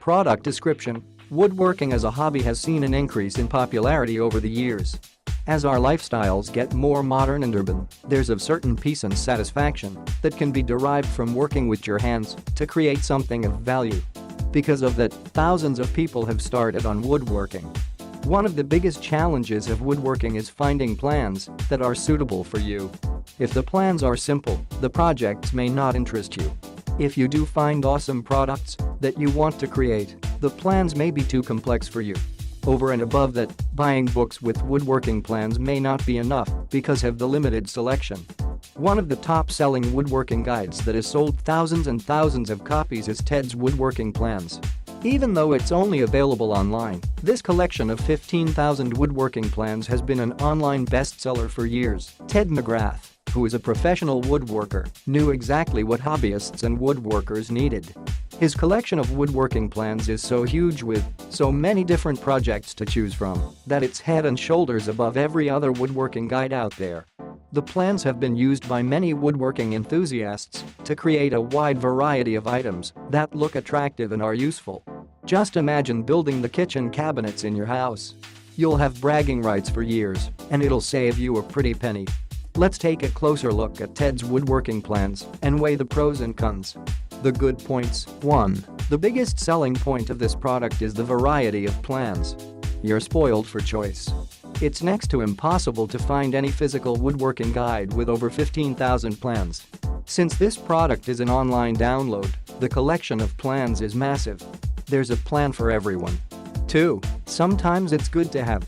Product description: woodworking as a hobby has seen an increase in popularity over the years. As our lifestyles get more modern and urban, there's a certain peace and satisfaction that can be derived from working with your hands to create something of value. Because of that, thousands of people have started on woodworking. One of the biggest challenges of woodworking is finding plans that are suitable for you. If the plans are simple, the projects may not interest you. If you do find awesome products that you want to create, the plans may be too complex for you. Over and above that, buying books with woodworking plans may not be enough because of the limited selection. One of the top-selling woodworking guides that has sold thousands and thousands of copies is Ted's Woodworking Plans. Even though it's only available online, this collection of 15,000 woodworking plans has been an online bestseller for years. Ted McGrath, who is a professional woodworker, knew exactly what hobbyists and woodworkers needed. His collection of woodworking plans is so huge with so many different projects to choose from that it's head and shoulders above every other woodworking guide out there. The plans have been used by many woodworking enthusiasts to create a wide variety of items that look attractive and are useful. Just imagine building the kitchen cabinets in your house. You'll have bragging rights for years, and it'll save you a pretty penny. Let's take a closer look at Ted's woodworking plans and weigh the pros and cons. The good points: 1. The biggest selling point of this product is the variety of plans. You're spoiled for choice. It's next to impossible to find any physical woodworking guide with over 15,000 plans. Since this product is an online download, the collection of plans is massive. There's a plan for everyone. 2. Sometimes it's good to have